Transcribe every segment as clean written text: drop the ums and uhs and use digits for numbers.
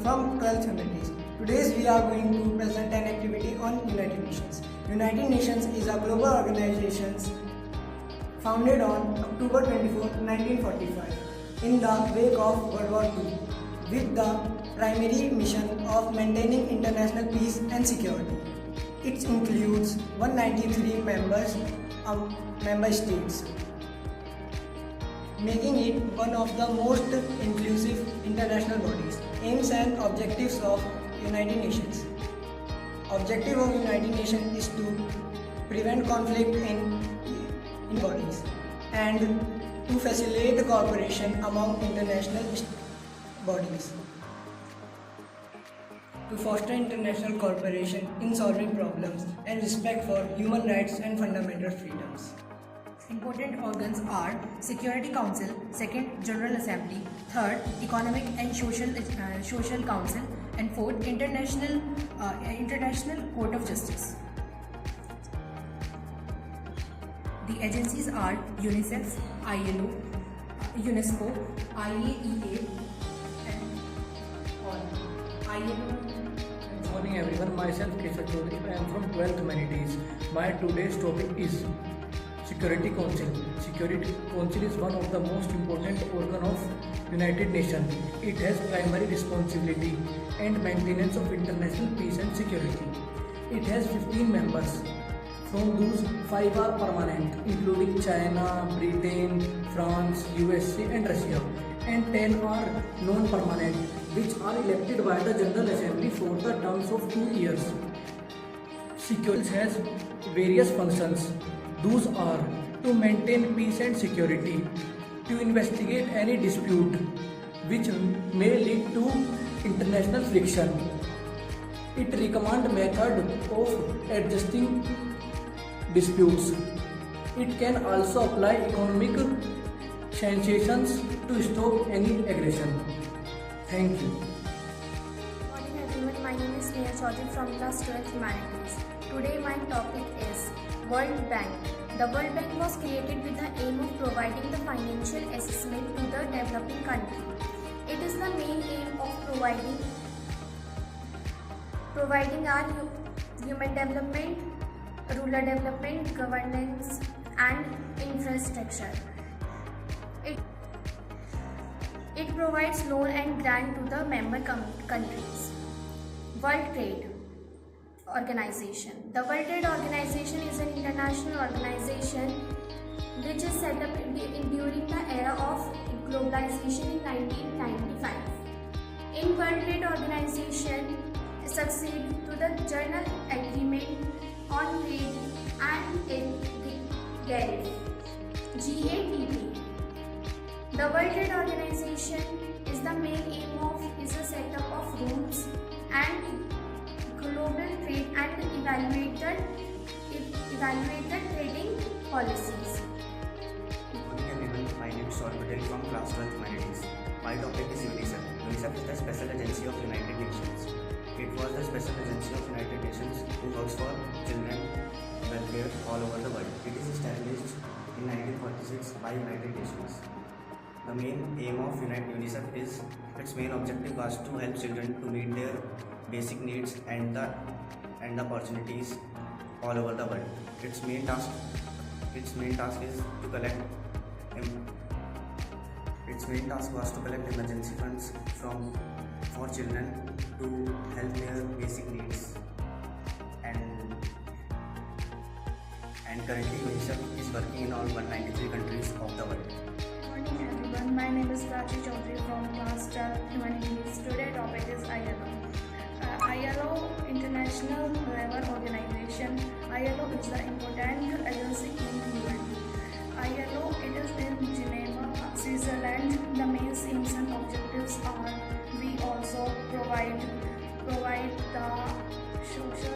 from 12th Humanities. Today we are going to present an activity on United Nations. United Nations is a global organization founded on October 24, 1945 in the wake of World War II with the primary mission of maintaining international peace and security. It includes 193 member states, making it one of the most inclusive international bodies. Aims and objectives of United Nations. Objective of United Nations is to prevent conflict in bodies and to facilitate cooperation among international bodies, to foster international cooperation in solving problems and respect for human rights and fundamental freedoms. Important organs are Security Council, 2nd General Assembly, 3rd Economic and Social Council, and 4th International Court of Justice. The agencies are UNICEF, ILO, UNESCO, IAEA, and all. Good morning everyone, myself Keshav Chaudhary. I am from 12th Humanities. My today's topic is Security Council. Security Council is one of the most important organ of United Nations. It has primary responsibility and maintenance of international peace and security. It has 15 members. From those, 5 are permanent, including China, Britain, France, USA and Russia, and 10 are non-permanent, which are elected by the General Assembly for the terms of 2 years. Security has various functions. Those are to maintain peace and security, to investigate any dispute which may lead to international friction. It recommends method of adjusting disputes. It can also apply economic sanctions to stop any aggression. Thank you. Good morning everyone, my name is Neha Chaudhary from class 12th Humanities. Today my topic is World Bank. The World Bank was created with the aim of providing the financial assistance to the developing country. It is the main aim of providing our human development, rural development, governance and infrastructure. It provides loan and grant to the member countries. World Trade Organization. The World Trade Organization is an international organization which is set up during the era of globalization in 1995. In World Trade Organization succeed to the General Agreement on Trade and Tariff (GATT). The World Trade Organization is the main aim of is a setup of rules and global trade and evaluated trading policies. Good morning everyone, my name is Saurabh Patel from class 12th Humanities. My topic is UNICEF. UNICEF is the special agency of United Nations. It was the special agency of United Nations who works for children welfare all over the world. It is established in 1946 by United Nations. The main aim of UNICEF is its main objective was to help children to meet their basic needs and the opportunities all over the world. Its main task is to collect. Its main task was to collect emergency funds for children to help their basic needs. And currently UNICEF is working in all 193 countries of the world. Good morning everyone, my name is Prachi Chaudhary from class 12 Humanities. Today topic is ILO. ILO International Labour Organization. ILO is the important agency in UN. ILO it is in Geneva, Switzerland. The main aims and objectives are we also provide the social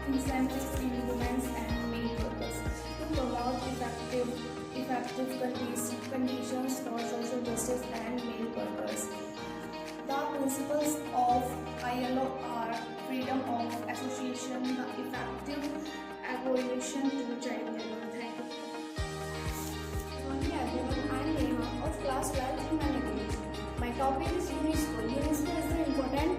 incentives in women's and male workers to promote effective conditions for social justice and male workers. The principles of ILO are freedom of association, the effective abolition to child labor. Thank you. Good morning everyone, I am Neha of class 12 Humanities. My topic is UNESCO. UNESCO is the important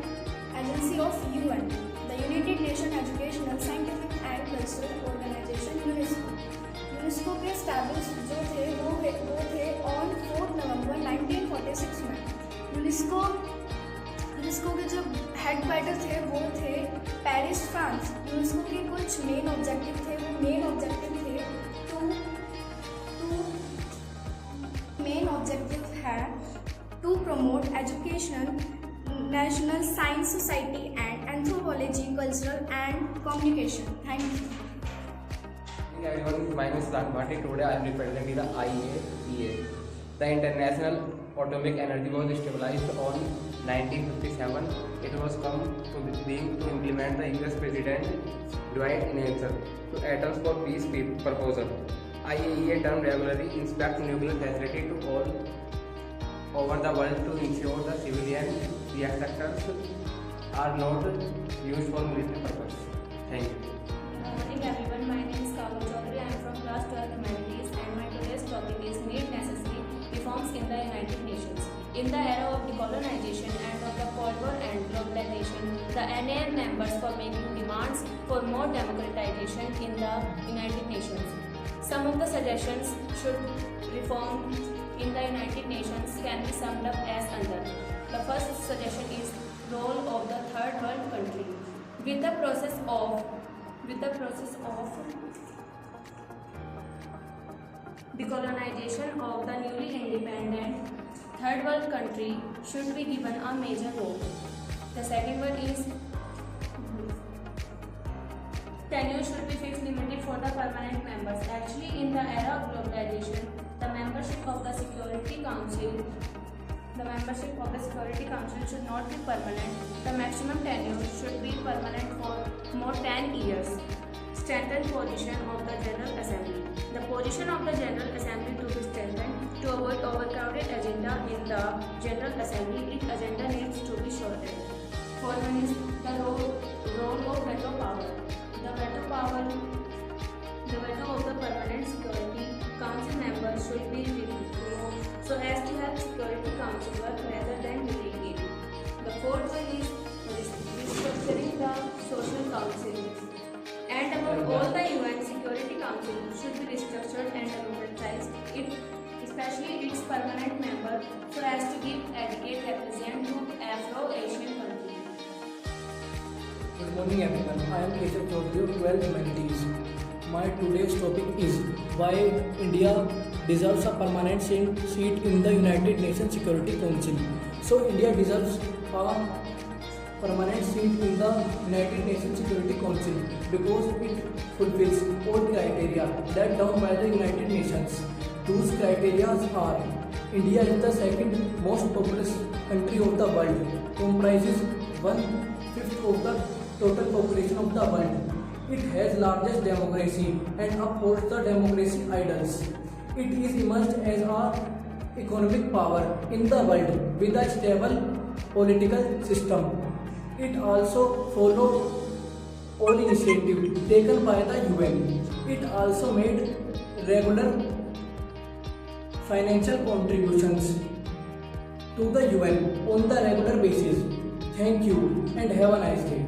establish जो थे वो थे on 4 नवंबर 1946 में। UNESCO के जो headquarter थे वो थे पेरिस, फ्रांस। यूनेस्को के कुछ मेन ऑब्जेक्टिव थे to promote education, national science society and anthropology, cultural and communication. Thank you. Hey everyone, my name is Raghvati. Today I am representing the IAEA. The International Atomic Energy was established on 1957. It was come to being to implement the US President Dwight Eisenhower to Atoms for Peace proposal. IAEA term regularly inspect nuclear facility to all over the world to ensure the civilian reactors are not used for military purpose. Thank you. Good morning everyone, my name is Kavya Chaudhary. I am from class 12 Humanities and my today's topic is need necessary reforms in the United Nations. In the era of decolonization and of the Cold War and globalization, the NAN members for making demands for more democratization in the United Nations. Some of the suggestions should reform in the United Nations can be summed up as under. The first suggestion is role of the third world country. With the process of decolonization of the newly independent third world country should be given a major role. The second one is tenure should be fixed limited for the permanent members. Actually, in the era of globalization, the membership of the Security Council should not be permanent. The maximum tenure should be permanent for more 10 years. Strengthened position of the General Assembly. The position of the General Assembly to be strengthened to avoid overcrowded agenda in the General Assembly. Its agenda needs to be shortened. Fourth one is the role of veto power. The veto of the permanent Security Council members should be removed so as to help Security Council work rather than delaying it. The fourth one is restructuring the Social Council. And above all, the UN Security Council should be restructured and democratized, especially its permanent member, so as to give adequate representation to Afro-Asian countries. Good morning everyone, I am Keshav Chaudhary of 12 Humanities. My today's topic is why India deserves a permanent seat in the United Nations Security Council. So India deserves a permanent seat in the United Nations Security Council because it fulfills all criteria laid down by the United Nations. Those criteria are: India is the second most populous country of the world, comprises 1/5 of the total population of the world. It has largest democracy and upholds the democracy ideals. It is emerged as an economic power in the world with a stable political system. It also follows all initiatives taken by the UN. It also made regular financial contributions to the UN on the regular basis. Thank you and have a nice day.